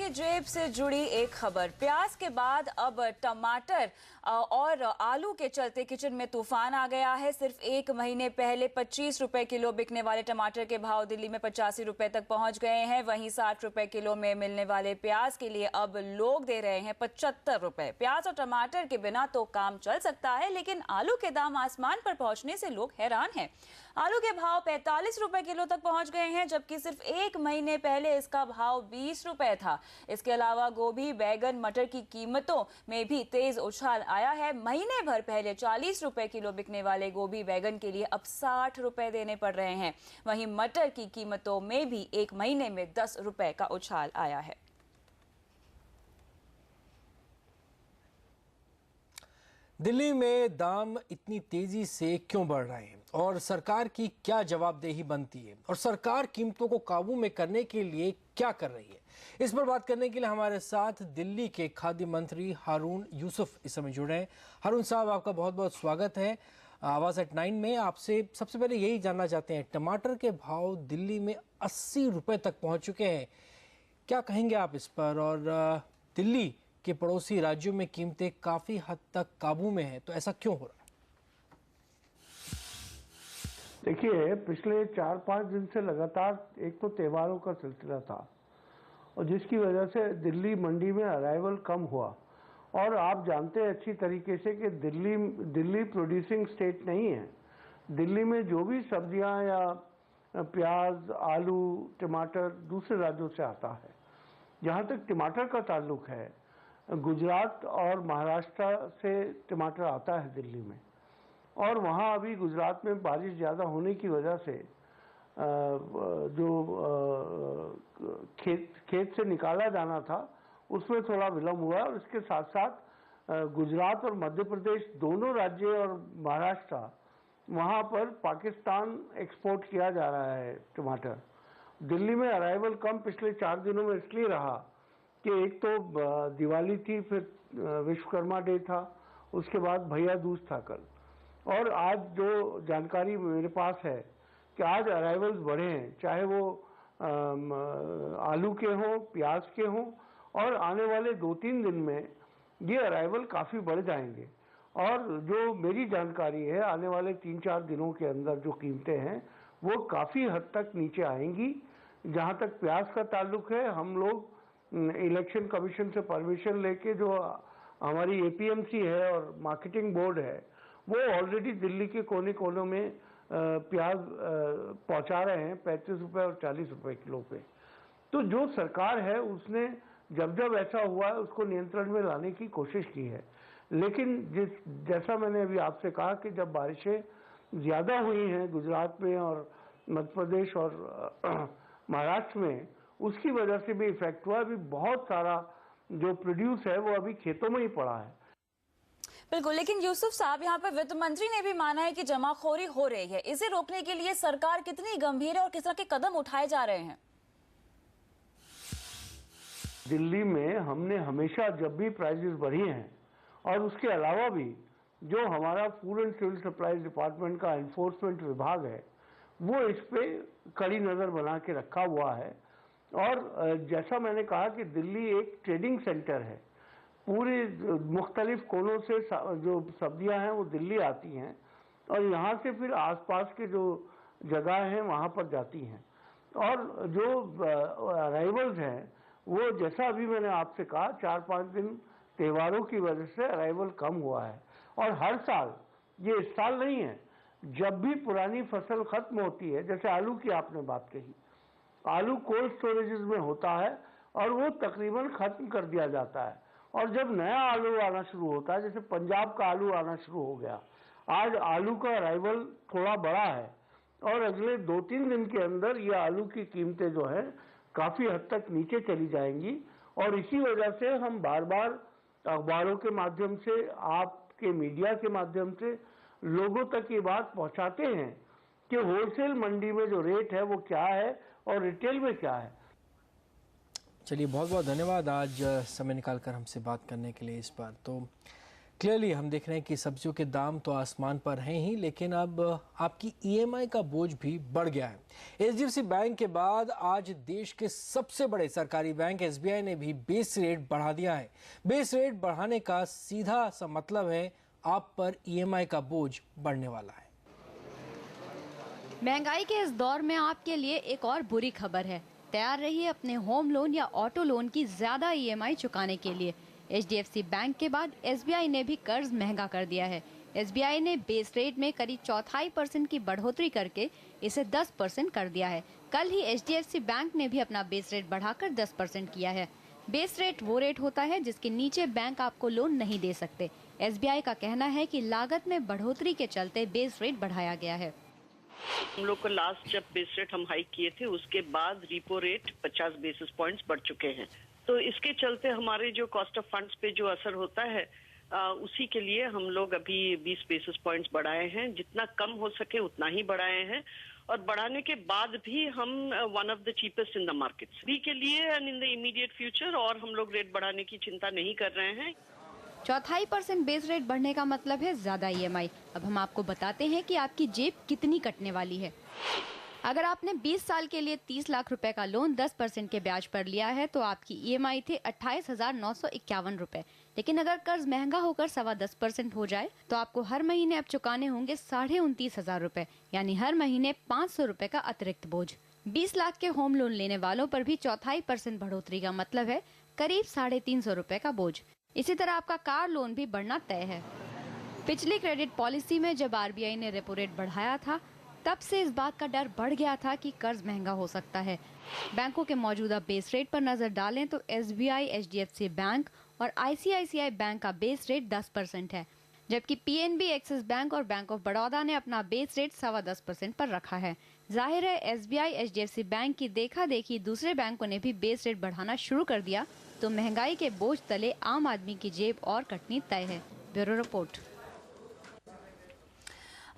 जेब से जुड़ी एक खबर। प्याज के बाद अब टमाटर और आलू के चलते किचन में तूफान आ गया है। सिर्फ एक महीने पहले 25 रुपए किलो बिकने वाले टमाटर के भाव दिल्ली में 85 रुपए तक पहुंच गए हैं। वहीं 60 रुपए किलो में मिलने वाले प्याज के लिए अब लोग दे रहे हैं 75 रुपए। प्याज और टमाटर के बिना तो काम चल सकता है, लेकिन आलू के दाम आसमान पर पहुंचने से लोग हैरान हैं। आलू के भाव 45 रुपए किलो तक पहुंच गए हैं, जबकि सिर्फ एक महीने पहले इसका भाव 20 रुपए था। इसके अलावा गोभी, बैगन, मटर की कीमतों में भी तेज उछाल आया है। महीने भर पहले 40 रुपए किलो बिकने वाले गोभी, बैगन के लिए अब 60 रुपए देने पड़ रहे हैं। वहीं मटर की कीमतों में भी एक महीने में 10 रुपए का उछाल आया है। दिल्ली में दाम इतनी तेजी से क्यों बढ़ रहे हैं और सरकार की क्या जवाबदेही बनती है, और सरकार कीमतों को काबू में करने के लिए क्या कर रही है, इस पर बात करने के लिए हमारे साथ दिल्ली के खाद्य मंत्री हारून यूसुफ इस समय जुड़े हैं। हारून साहब, आपका बहुत बहुत स्वागत है आवाज़ एट 9 में। आपसे सबसे पहले यही जानना चाहते हैं, टमाटर के भाव दिल्ली में 80 रुपए तक पहुंच चुके हैं, क्या कहेंगे आप इस पर? और दिल्ली के पड़ोसी राज्यों में कीमतें काफी हद तक काबू में हैं, तो ऐसा क्यों हो रहा है? देखिए, पिछले 4-5 दिन से लगातार एक तो त्योहारों का सिलसिला था, और जिसकी वजह से दिल्ली मंडी में अराइवल कम हुआ। और आप जानते हैं अच्छी तरीके से कि दिल्ली प्रोड्यूसिंग स्टेट नहीं है। दिल्ली में जो भी सब्जियां या प्याज, आलू, टमाटर दूसरे राज्यों से आता है। जहां तक टमाटर का ताल्लुक है, गुजरात और महाराष्ट्र से टमाटर आता है दिल्ली में, और वहाँ अभी गुजरात में बारिश ज़्यादा होने की वजह से जो खेत से निकाला जाना था उसमें थोड़ा विलम्ब हुआ। और इसके साथ साथ गुजरात और मध्य प्रदेश दोनों राज्य और महाराष्ट्र, वहाँ पर पाकिस्तान एक्सपोर्ट किया जा रहा है टमाटर। दिल्ली में अराइवल कम पिछले 4 दिनों में इसलिए रहा कि एक तो दिवाली थी, फिर विश्वकर्मा डे था, उसके बाद भैया दूज था कल, और आज जो जानकारी मेरे पास है कि आज अराइवल्स बढ़े हैं, चाहे वो आलू के हों, प्याज के हों, और आने वाले 2-3 दिन में ये अराइवल काफ़ी बढ़ जाएंगे। और जो मेरी जानकारी है, आने वाले 3-4 दिनों के अंदर जो कीमतें हैं वो काफ़ी हद तक नीचे आएंगी। जहाँ तक प्याज का ताल्लुक है, हम लोग इलेक्शन कमीशन से परमिशन लेके, जो हमारी एपीएमसी है और मार्केटिंग बोर्ड है, वो ऑलरेडी दिल्ली के कोने कोनों में प्याज पहुंचा रहे हैं 35 रुपए और 40 रुपए किलो पे। तो जो सरकार है उसने जब जब ऐसा हुआ है उसको नियंत्रण में लाने की कोशिश की है, लेकिन जैसा मैंने अभी आपसे कहा कि जब बारिशें ज़्यादा हुई हैं गुजरात में और मध्य प्रदेश और महाराष्ट्र में, उसकी वजह से भी इफेक्ट हुआ। अभी बहुत सारा जो प्रोड्यूस है वो अभी खेतों में ही पड़ा है। बिल्कुल, लेकिन यूसुफ साहब, यहाँ पे वित्त मंत्री ने भी माना है कि जमाखोरी हो रही है। इसे रोकने के लिए सरकार कितनी गंभीर है और किस तरह के कदम उठाए जा रहे हैं? दिल्ली में हमने हमेशा जब भी प्राइसेस बढ़ी हैं, और उसके अलावा भी जो हमारा food and civil supplies department का एनफोर्समेंट विभाग है, वो इस पे कड़ी नज़र बना के रखा हुआ है। और जैसा मैंने कहा कि दिल्ली एक ट्रेडिंग सेंटर है, पूरे मुख्तलिफ कोनों से जो सब्जियां हैं वो दिल्ली आती हैं और यहाँ से फिर आसपास के जो जगह हैं वहाँ पर जाती हैं। और जो अराइवल्स हैं वो, जैसा अभी मैंने आपसे कहा, 4-5 दिन त्योहारों की वजह से अराइवल कम हुआ है। और हर साल, ये इस साल नहीं है, जब भी पुरानी फसल खत्म होती है, जैसे आलू की आपने बात कही, आलू कोल्ड स्टोरेजेस में होता है और वो तकरीबन खत्म कर दिया जाता है, और जब नया आलू आना शुरू होता है, जैसे पंजाब का आलू आना शुरू हो गया, आज आलू का अराइवल थोड़ा बड़ा है और अगले 2-3 दिन के अंदर ये आलू की कीमतें जो है काफ़ी हद तक नीचे चली जाएंगी। और इसी वजह से हम बार बार अखबारों के माध्यम से, आपके मीडिया के माध्यम से लोगों तक ये बात पहुंचाते हैं कि होलसेल मंडी में जो रेट है वो क्या है और रिटेल में क्या है। चलिए, बहुत बहुत धन्यवाद आज समय निकालकर हमसे बात करने के लिए। इस बार तो क्लियरली हम देख रहे हैं कि सब्जियों के दाम तो आसमान पर हैं ही, लेकिन अब आपकी ईएमआई का बोझ भी बढ़ गया है। एचडीएफसी बैंक के बाद आज देश के सबसे बड़े सरकारी बैंक एसबीआई ने भी बेस रेट बढ़ा दिया है। बेस रेट बढ़ाने का सीधा सा मतलब है आप पर ईएमआई का बोझ बढ़ने वाला है। महंगाई के इस दौर में आपके लिए एक और बुरी खबर है। तैयार रहिए अपने होम लोन या ऑटो लोन की ज्यादा ईएमआई चुकाने के लिए। एचडीएफसी बैंक के बाद एसबीआई ने भी कर्ज महंगा कर दिया है। एसबीआई ने बेस रेट में करीब 0.25% की बढ़ोतरी करके इसे 10% कर दिया है। कल ही एचडीएफसी बैंक ने भी अपना बेस रेट बढ़ाकर 10% किया है। बेस रेट वो रेट होता है जिसके नीचे बैंक आपको लोन नहीं दे सकते। एसबीआई का कहना है कि लागत में बढ़ोतरी के चलते बेस रेट बढ़ाया गया है। हम लोग को लास्ट जब बेस रेट हम हाइक किए थे उसके बाद रिपो रेट 50 बेसिस पॉइंट्स बढ़ चुके हैं, तो इसके चलते हमारे जो कॉस्ट ऑफ फंड्स पे जो असर होता है उसी के लिए हम लोग अभी 20 बेसिस पॉइंट्स बढ़ाए हैं। जितना कम हो सके उतना ही बढ़ाए हैं, और बढ़ाने के बाद भी हम one of the cheapest in the market भी के लिए and in the immediate future, और हम लोग रेट बढ़ाने की चिंता नहीं कर रहे हैं। 0.25% बेस रेट बढ़ने का मतलब है ज्यादा ईएमआई। अब हम आपको बताते हैं कि आपकी जेब कितनी कटने वाली है। अगर आपने 20 साल के लिए 30 लाख रुपए का लोन 10% के ब्याज पर लिया है तो आपकी ईएमआई थे 28,951 रुपए। लेकिन अगर कर्ज महंगा होकर 10.25% हो जाए तो आपको हर महीने अब चुकाने होंगे 29,500 रुपए, यानी हर महीने 500 रुपए का अतिरिक्त बोझ। 20 लाख के होम लोन लेने वालों पर भी 0.25% बढ़ोतरी का मतलब है करीब 350 रुपए का बोझ। इसी तरह आपका कार लोन भी बढ़ना तय है। पिछली क्रेडिट पॉलिसी में जब आरबीआई ने रेपो रेट बढ़ाया था तब से इस बात का डर बढ़ गया था कि कर्ज महंगा हो सकता है। बैंकों के मौजूदा बेस रेट पर नजर डालें तो एसबीआई, एचडीएफसी बैंक और आईसीआईसीआई बैंक का बेस रेट 10% है, जबकि पीएनबी, एक्सिस बैंक और बैंक ऑफ बड़ौदा ने अपना बेस रेट 10.25% पर रखा है। जाहिर है एसबीआई, एचडीएफसी बैंक की देखा देखी दूसरे बैंकों ने भी बेस रेट बढ़ाना शुरू कर दिया तो महंगाई के बोझ तले आम आदमी की जेब और कटनी तय है। Bureau report.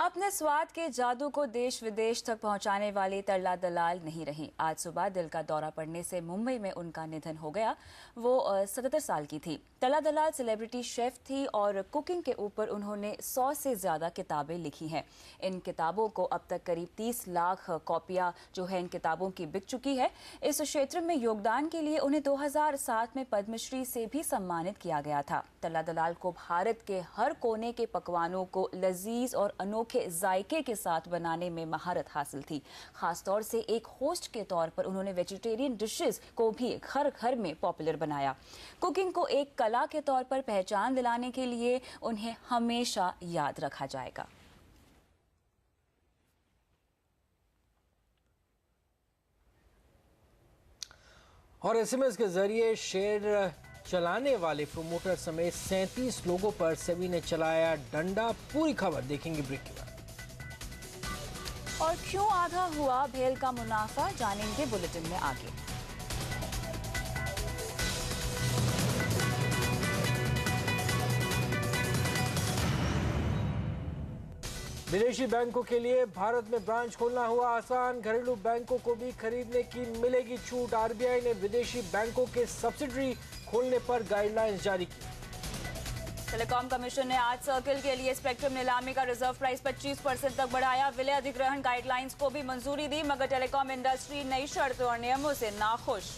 अपने स्वाद के जादू को देश विदेश तक पहुंचाने वाली तरला दलाल नहीं रही। आज सुबह दिल का दौरा पड़ने से मुंबई में उनका निधन हो गया। वो 77 साल की थी। तरला दलाल सेलिब्रिटी शेफ थी और कुकिंग के ऊपर उन्होंने 100 से ज्यादा किताबें लिखी हैं। इन किताबों को अब तक करीब 30 लाख कॉपियां जो है इन किताबों की बिक चुकी है। इस क्षेत्र में योगदान के लिए उन्हें 2007 में पद्मश्री से भी सम्मानित किया गया था। तरला दलाल को भारत के हर कोने के पकवानों को लजीज और अनोखे जायके के साथ बनाने में महारत हासिल थी। खासतौर से एक होस्ट के तौर पर उन्होंने वेजिटेरियन डिशेस को भी घर घर में पॉपुलर बनाया। कुकिंग को एक कला के तौर पर पहचान दिलाने के लिए उन्हें हमेशा याद रखा जाएगा। और एसएमएस के जरिए शेयर चलाने वाले प्रोमोटर समेत 37 लोगों पर सेबी ने चलाया डंडा। पूरी खबर देखेंगे ब्रेक के बाद। और क्यों आधा हुआ भेल का मुनाफा, जानेंगे बुलेटिन में आगे। विदेशी बैंकों के लिए भारत में ब्रांच खोलना हुआ आसान। घरेलू बैंकों को भी खरीदने की मिलेगी छूट। आरबीआई ने विदेशी बैंकों के सब्सिडरी खोलने पर गाइडलाइंस जारी की। टेलीकॉम कमीशन ने आज सर्किल के लिए स्पेक्ट्रम नीलामी का रिजर्व प्राइस 25% तक बढ़ाया। विलय अधिग्रहण गाइडलाइंस को भी मंजूरी दी, मगर टेलीकॉम इंडस्ट्री नई शर्तों और नियमों से नाखुश।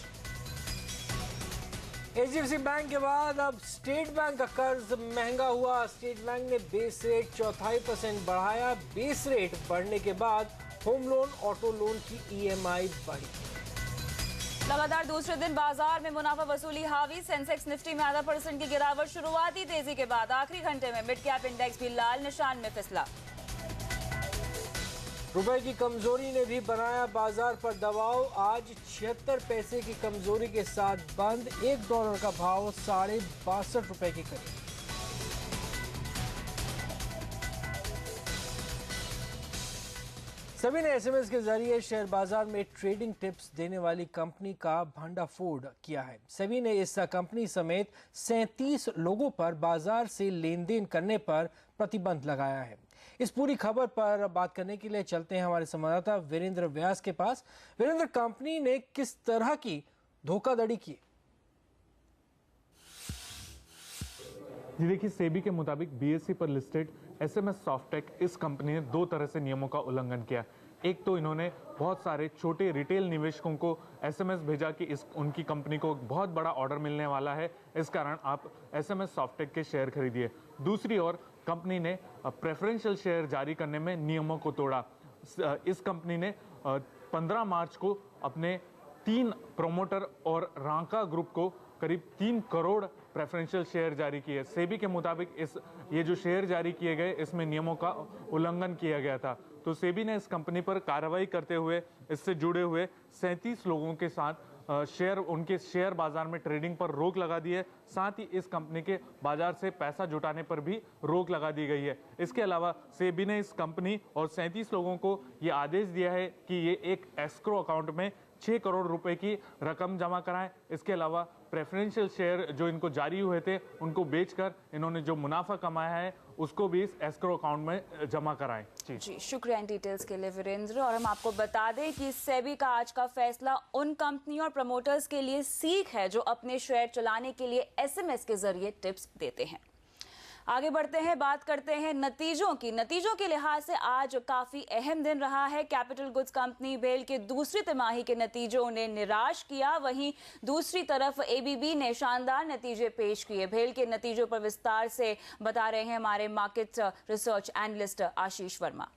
एचडीएफसी बैंक के बाद अब स्टेट बैंक का कर्ज महंगा हुआ। स्टेट बैंक ने बेस रेट 0.25% बढ़ाया। बेस रेट बढ़ने के बाद होम लोन, ऑटो लोन की ईएमआई बढ़ी। लगातार दूसरे दिन बाजार में मुनाफा वसूली हावी। सेंसेक्स निफ्टी में % की गिरावट। शुरुआती तेजी के बाद आखिरी घंटे में मिड कैप इंडेक्स भी लाल निशान में फिसला। रुपए की कमजोरी ने भी बनाया बाजार पर दबाव। आज 76 पैसे की कमजोरी के साथ बंद। $1 का भाव ₹62.5 के करीब। सभी ने एसएमएस के जरिए शेयर बाजार में ट्रेडिंग टिप्स देने वाली कंपनी का भंडाफोड़ किया है। सभी ने इस कंपनी समेत 37 लोगों पर बाजार से लेन देन करने पर प्रतिबंध लगाया है। इस पूरी खबर पर बात करने के लिए चलते हैं हमारे संवाददाता वीरेंद्र व्यास के पास। वीरेंद्र, कंपनी ने किस तरह की धोखाधड़ी की? जी देखिए, सेबी के मुताबिक बीएसई पर लिस्टेड एसएमएस सॉफ्टेक इस कंपनी ने 2 तरह से नियमों का उल्लंघन किया। एक तो इन्होंने बहुत सारे छोटे रिटेल निवेशकों को एसएमएस भेजा कि उनकी कंपनी को बहुत बड़ा ऑर्डर मिलने वाला है, इस कारण आप एसएमएस सॉफ्टेक के शेयर खरीदिए। दूसरी ओर कंपनी ने प्रेफरेंशियल शेयर जारी करने में नियमों को तोड़ा। इस कंपनी ने 15 मार्च को अपने 3 प्रोमोटर और रांका ग्रुप को करीब 3 करोड़ प्रेफरेंशियल शेयर जारी किए। सेबी के मुताबिक ये जो शेयर जारी किए गए इसमें नियमों का उल्लंघन किया गया था। तो सेबी ने इस कंपनी पर कार्रवाई करते हुए इससे जुड़े हुए 37 लोगों के साथ उनके शेयर बाजार में ट्रेडिंग पर रोक लगा दी है। साथ ही इस कंपनी के बाजार से पैसा जुटाने पर भी रोक लगा दी गई है। इसके अलावा सेबी ने इस कंपनी और 37 लोगों को ये आदेश दिया है कि ये एक एस्क्रो अकाउंट में 6 करोड़ रुपए की रकम जमा कराएं। इसके अलावा प्रेफरेंशियल शेयर जो इनको जारी हुए थे उनको बेचकर इन्होंने जो मुनाफा कमाया है उसको भी इस एस्क्रो अकाउंट में जमा कराएं। जी शुक्रिया इन डिटेल्स के लिए वीरेंद्र। और हम आपको बता दें कि सेबी का आज का फैसला उन कंपनियों और प्रमोटर्स के लिए सीख है जो अपने शेयर चलाने के लिए एसएमएस के जरिए टिप्स देते हैं। आगे बढ़ते हैं, बात करते हैं नतीजों की। नतीजों के लिहाज से आज काफी अहम दिन रहा है। कैपिटल गुड्स कंपनी भेल के दूसरी तिमाही के नतीजों ने निराश किया। वहीं दूसरी तरफ एबीबी ने शानदार नतीजे पेश किए। भेल के नतीजों पर विस्तार से बता रहे हैं हमारे मार्केट रिसर्च एनालिस्ट आशीष वर्मा।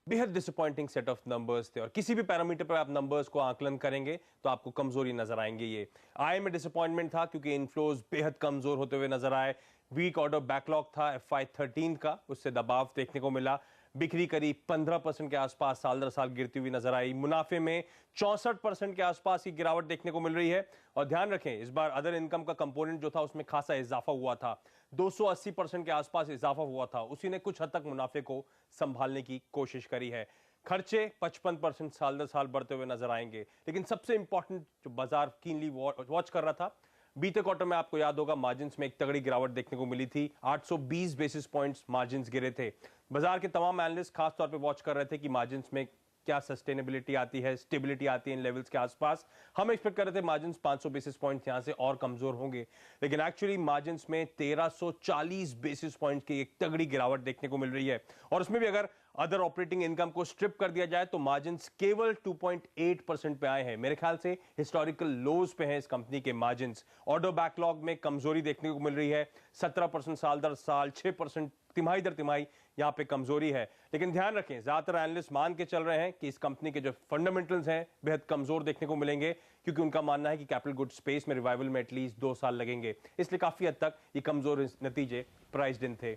बेहद डिसअपॉइंटिंग सेट ऑफ नंबर्स थे और किसी भी पैरामीटर पर आप नंबर्स को आकलन करेंगे तो आपको कमजोरी नजर आएंगे। ये आय में डिसअपॉइंटमेंट था क्योंकि इनफ्लोज बेहद कमजोर होते हुए नजर आए। वीक ऑर्डर बैकलॉग था FY13 का, उससे दबाव देखने को मिला। बिक्री करीब 15% के आसपास साल दर साल गिरती हुई नजर आई। मुनाफे में 64% के आसपास की गिरावट देखने को मिल रही है। और ध्यान रखें, इस बार अदर इनकम का कंपोनेंट जो था उसमें खासा इजाफा हुआ था, 280% के आसपास इजाफा हुआ था। उसी ने कुछ हद तक मुनाफे को संभालने की कोशिश करी है। खर्चे 55% साल दर साल बढ़ते हुए नजर आएंगे। लेकिन सबसे इंपॉर्टेंट जो बाजार कीनली वॉच कर रहा था, बीते क्वार्टर में आपको याद होगा मार्जिन्स में एक तगड़ी गिरावट देखने को मिली थी, 820 बेसिस पॉइंट्स मार्जिन्स गिरे थे। बाजार के तमाम एनालिस्ट खास तौर पे वॉच कर रहे थे कि मार्जिन्स में क्या सस्टेनेबिलिटी आती है, स्टेबिलिटी आती है इन लेवल्स के आसपास। हम एक्सपेक्ट कर रहे थे मार्जिन्स 500 बेसिस पॉइंट्स यहां से और कमजोर होंगे, लेकिन एक्चुअली मार्जिन्स में 1340 बेसिस पॉइंट्स की एक तगड़ी गिरावट देखने को मिल रही है। और उसमें भी अगर अदर ऑपरेटिंग इनकम को स्ट्रिप कर दिया जाए तो मार्जिन्स केवल 2.8% पे आए हैं। मेरे ख्याल से हिस्टोरिकल लोज पे हैं इस कंपनी के मार्जिन्स। ऑर्डर बैकलॉग में कमजोरी देखने को मिल रही है, 17% साल दर साल, 6% तिमाही दर तिमाही यहां पे कमजोरी है। लेकिन ध्यान रखें, ज्यादातर एनालिस्ट मान के चल रहे हैं कि इस कंपनी के जो फंडामेंटल्स हैं बेहद कमजोर देखने को मिलेंगे, क्योंकि उनका मानना है कि कैपिटल गुड स्पेस में रिवाइवल में एटलीस्ट 2 साल लगेंगे। इसलिए काफी हद तक ये कमजोर नतीजे प्राइस्ड इन थे।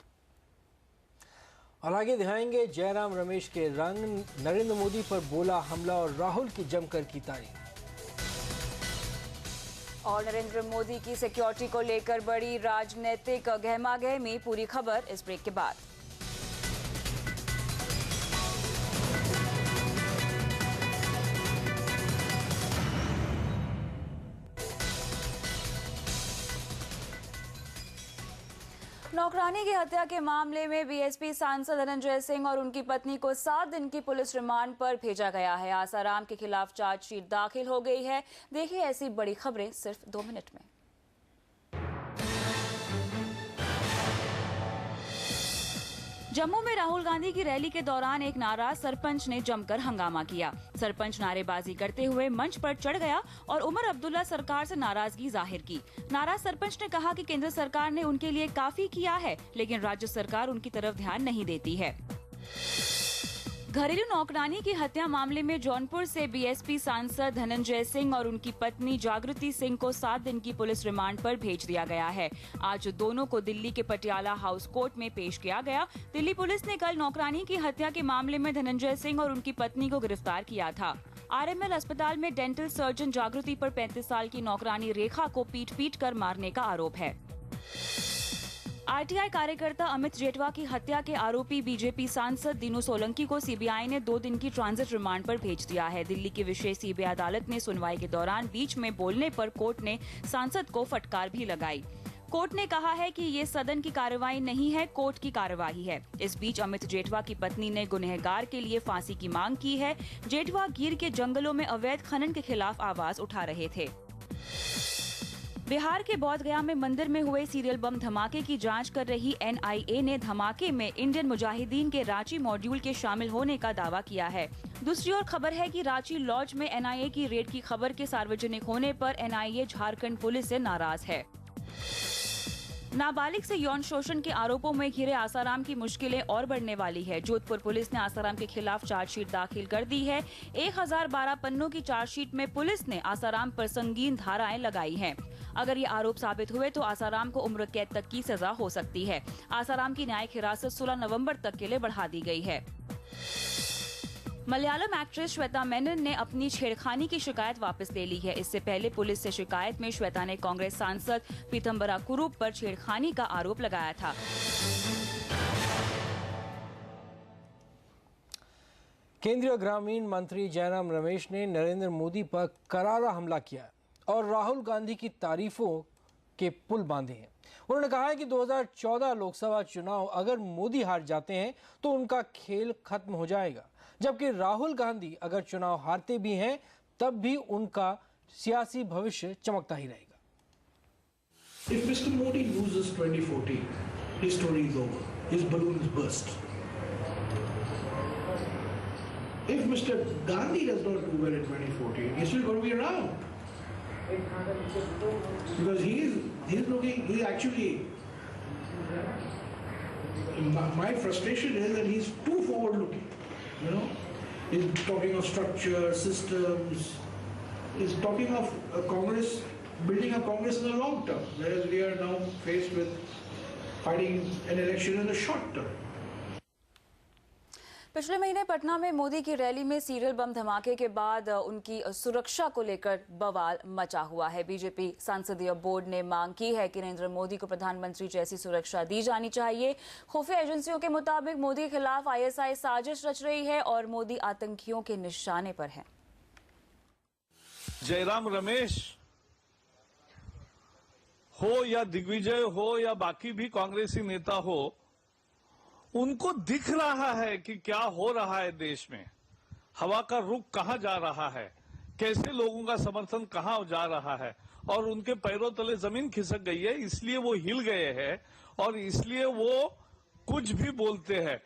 और आगे दिखाएंगे जयराम रमेश के रंग, नरेंद्र मोदी पर बोला हमला और राहुल की जमकर की तारीफ। और नरेंद्र मोदी की सिक्योरिटी को लेकर बड़ी राजनीतिक गहमागहमी, पूरी खबर इस ब्रेक के बाद। नौकरानी की हत्या के मामले में बीएसपी सांसद धनंजय सिंह और उनकी पत्नी को 7 दिन की पुलिस रिमांड पर भेजा गया है। आसाराम के खिलाफ चार्जशीट दाखिल हो गई है। देखिए ऐसी बड़ी खबरें सिर्फ 2 मिनट में। जम्मू में राहुल गांधी की रैली के दौरान एक नाराज सरपंच ने जमकर हंगामा किया। सरपंच नारेबाजी करते हुए मंच पर चढ़ गया और उमर अब्दुल्ला सरकार से नाराजगी जाहिर की। नाराज सरपंच ने कहा कि केंद्र सरकार ने उनके लिए काफी किया है, लेकिन राज्य सरकार उनकी तरफ ध्यान नहीं देती है। घरेलू नौकरानी की हत्या मामले में जौनपुर से बीएसपी सांसद धनंजय सिंह और उनकी पत्नी जागृति सिंह को 7 दिन की पुलिस रिमांड पर भेज दिया गया है। आज दोनों को दिल्ली के पटियाला हाउस कोर्ट में पेश किया गया। दिल्ली पुलिस ने कल नौकरानी की हत्या के मामले में धनंजय सिंह और उनकी पत्नी को गिरफ्तार किया था। आरएमएल अस्पताल में डेंटल सर्जन जागृति पर 35 साल की नौकरानी रेखा को पीट कर मारने का आरोप है। आरटीआई कार्यकर्ता अमित जेठवा की हत्या के आरोपी बीजेपी सांसद दीनू सोलंकी को सीबीआई ने 2 दिन की ट्रांजिट रिमांड पर भेज दिया है। दिल्ली की विशेष सीबीआई अदालत ने सुनवाई के दौरान बीच में बोलने पर कोर्ट ने सांसद को फटकार भी लगाई। कोर्ट ने कहा है कि ये सदन की कार्रवाई नहीं है, कोर्ट की कार्यवाही है। इस बीच अमित जेठवा की पत्नी ने गुनहगार के लिए फांसी की मांग की है। जेठवा गिर के जंगलों में अवैध खनन के खिलाफ आवाज उठा रहे थे। बिहार के बोधगया में मंदिर में हुए सीरियल बम धमाके की जांच कर रही एनआईए ने धमाके में इंडियन मुजाहिदीन के रांची मॉड्यूल के शामिल होने का दावा किया है। दूसरी ओर खबर है कि रांची लॉज में एनआईए की रेड की खबर के सार्वजनिक होने पर एनआईए झारखंड पुलिस से नाराज है। नाबालिग से यौन शोषण के आरोपों में घिरे आसाराम की मुश्किलें और बढ़ने वाली है। जोधपुर पुलिस ने आसाराम के खिलाफ चार्जशीट दाखिल कर दी है। 1012 पन्नों की चार्जशीट में पुलिस ने आसाराम पर संगीन धाराएं लगाई हैं। अगर ये आरोप साबित हुए तो आसाराम को उम्र कैद तक की सजा हो सकती है। आसाराम की न्यायिक हिरासत 16 नवंबर तक के लिए बढ़ा दी गई है। मलयालम एक्ट्रेस श्वेता मेनन ने अपनी छेड़खानी की शिकायत वापस ले ली है। इससे पहले पुलिस से शिकायत में श्वेता ने कांग्रेस सांसद पीतम्बरा कुरूप पर छेड़खानी का आरोप लगाया था। केंद्रीय ग्रामीण मंत्री जयराम रमेश ने नरेंद्र मोदी पर करारा हमला किया और राहुल गांधी की तारीफों के पुल बांधे हैं। उन्होंने कहा है कि 2014 लोकसभा चुनाव अगर मोदी हार जाते हैं तो उनका खेल खत्म हो जाएगा, जबकि राहुल गांधी अगर चुनाव हारते भी हैं तब भी उनका सियासी भविष्य चमकता ही रहेगा। If Mr. Modi loses 2014, his story is over. His balloon is burst. If Mr. Gandhi does not do well in 2014, he's still going to be around. Because he's actually, my frustration is that he's too forward looking, you know. He's talking of structure, systems, he's talking of a Congress, building a Congress in the long term, whereas we are now faced with fighting an election in the short term. पिछले महीने पटना में मोदी की rally में serial bomb धमाके के बाद उनकी सुरक्षा को लेकर बवाल मचा हुआ है। बीजेपी संसदीय बोर्ड ने मांग की है कि नरेंद्र मोदी को प्रधानमंत्री जैसी सुरक्षा दी जानी चाहिए। खुफिया एजेंसियों के मुताबिक मोदी के खिलाफ आईएसआई साजिश रच रही है और मोदी आतंकियों के निशाने पर है। जयराम रमेश हो या दिग्विजय हो या बाकी भी कांग्रेसी नेता हो, उनको दिख रहा है कि क्या हो रहा है देश में, हवा का रुख कहां जा रहा है, कैसे लोगों का समर्थन कहां जा रहा है, और उनके पैरों तले जमीन खिसक गई है, इसलिए वो हिल गए हैं और इसलिए वो कुछ भी बोलते हैं।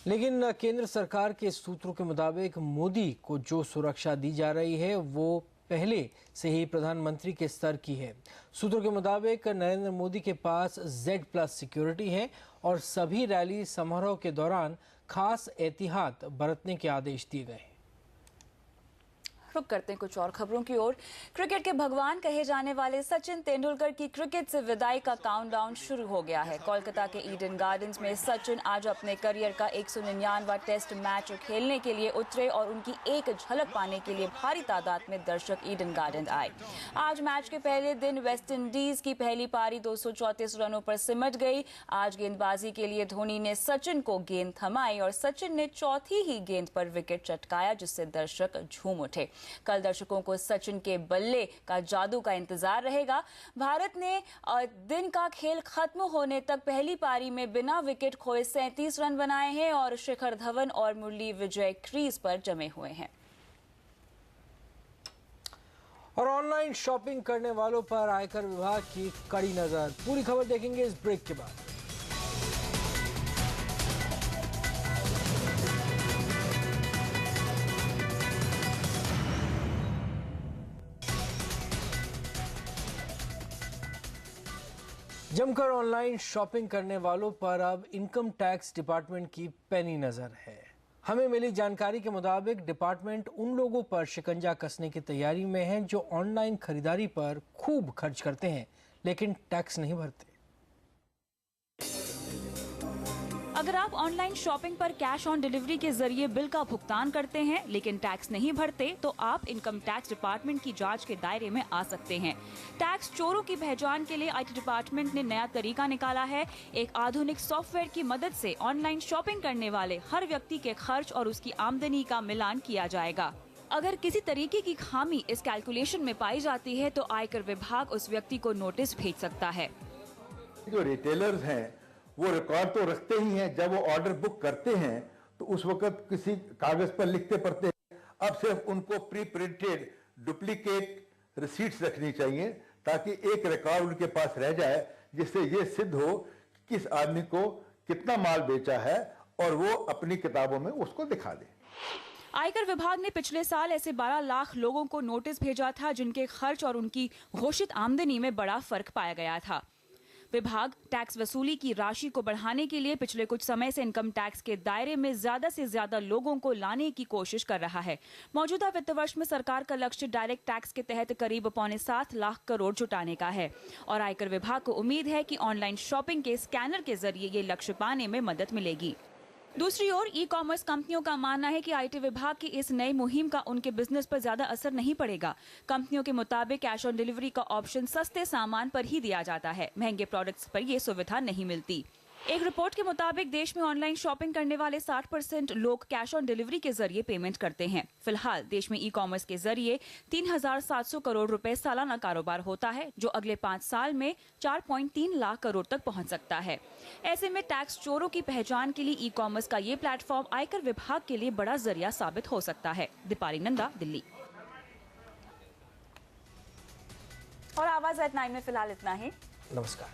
लेकिन केंद्र सरकार के सूत्रों के मुताबिक मोदी को जो सुरक्षा दी जा रही है वो पहले से ही प्रधानमंत्री के स्तर की है। सूत्रों के मुताबिक नरेंद्र मोदी के पास Z+ सिक्योरिटी है और सभी रैली समारोह के दौरान खास एहतियात बरतने के आदेश दिए गए हैं। रुक करते हैं कुछ और खबरों की ओर। क्रिकेट के भगवान कहे जाने वाले सचिन तेंदुलकर की क्रिकेट से विदाई का काउंटडाउन शुरू हो गया है। कोलकाता के ईडन गार्डन्स में सचिन आज अपने करियर का 199वां टेस्ट मैच खेलने के लिए उतरे और उनकी एक झलक पाने के लिए भारी तादाद में दर्शक ईडन गार्डन आए। आज मैच के पहले दिन वेस्टइंडीज की पहली पारी 234 रनों पर सिमट गई। आज गेंदबाजी के लिए धोनी ने सचिन को गेंद थमाई और सचिन ने चौथी ही गेंद पर विकेट चटकाया, जिससे दर्शक झूम उठे। कल दर्शकों को सचिन के बल्ले का जादू का इंतजार रहेगा। भारत ने दिन का खेल खत्म होने तक पहली पारी में बिना विकेट खोए 37 रन बनाए हैं और शिखर धवन और मुरली विजय क्रीज पर जमे हुए हैं। और ऑनलाइन शॉपिंग करने वालों पर आयकर विभाग की कड़ी नजर। पूरी खबर देखेंगे इस ब्रेक के बाद। जमकर ऑनलाइन शॉपिंग करने वालों पर अब इनकम टैक्स डिपार्टमेंट की पैनी नजर है। हमें मिली जानकारी के मुताबिक डिपार्टमेंट उन लोगों पर शिकंजा कसने की तैयारी में है जो ऑनलाइन खरीदारी पर खूब खर्च करते हैं लेकिन टैक्स नहीं भरते। अगर आप ऑनलाइन शॉपिंग पर कैश ऑन डिलीवरी के जरिए बिल का भुगतान करते हैं लेकिन टैक्स नहीं भरते तो आप इनकम टैक्स डिपार्टमेंट की जांच के दायरे में आ सकते हैं। टैक्स चोरों की पहचान के लिए IT डिपार्टमेंट ने नया तरीका निकाला है। एक आधुनिक सॉफ्टवेयर की मदद से ऑनलाइन शॉपिंग करने वाले हर व्यक्ति के खर्च और उसकी आमदनी का मिलान किया जाएगा। अगर किसी तरीके की खामी इस कैलकुलेशन में पाई जाती है तो आयकर विभाग उस व्यक्ति को नोटिस भेज सकता है। जो रिटेलर्स हैं वो रिकॉर्ड तो रखते ही हैं, जब वो ऑर्डर बुक करते हैं तो उस वक्त किसी कागज पर लिखते पढ़ते हैं। अब सिर्फ उनको प्री प्रिंटेड डुप्लीकेट रिसीट्स रखनी चाहिए ताकि एक रिकॉर्ड उनके पास रह जाए जिससे ये सिद्ध हो कि किस आदमी को कितना माल बेचा है और वो अपनी किताबों में उसको दिखा दे। आयकर विभाग ने पिछले साल ऐसे 12 लाख लोगों को नोटिस भेजा था जिनके खर्च और उनकी घोषित आमदनी में बड़ा फर्क पाया गया था। विभाग टैक्स वसूली की राशि को बढ़ाने के लिए पिछले कुछ समय से इनकम टैक्स के दायरे में ज्यादा से ज्यादा लोगों को लाने की कोशिश कर रहा है। मौजूदा वित्त वर्ष में सरकार का लक्ष्य डायरेक्ट टैक्स के तहत करीब 6.25 लाख करोड़ जुटाने का है और आयकर विभाग को उम्मीद है कि ऑनलाइन शॉपिंग के स्कैनर के जरिए ये लक्ष्य पाने में मदद मिलेगी। दूसरी ओर ई-कॉमर्स कंपनियों का मानना है कि IT विभाग की इस नई मुहिम का उनके बिजनेस पर ज्यादा असर नहीं पड़ेगा। कंपनियों के मुताबिक कैश ऑन डिलीवरी का ऑप्शन सस्ते सामान पर ही दिया जाता है, महंगे प्रोडक्ट्स पर ये सुविधा नहीं मिलती। एक रिपोर्ट के मुताबिक देश में ऑनलाइन शॉपिंग करने वाले 60% लोग कैश ऑन डिलीवरी के जरिए पेमेंट करते हैं। फिलहाल देश में ई-कॉमर्स के जरिए 3,700 करोड़ रुपए सालाना कारोबार होता है, जो अगले 5 साल में 4.3 लाख करोड़ तक पहुंच सकता है। ऐसे में टैक्स चोरों की पहचान के लिए ई-कॉमर्स का ये प्लेटफॉर्म आयकर विभाग के लिए बड़ा जरिया साबित हो सकता है। दीपाली नंदा, दिल्ली। नमस्कार।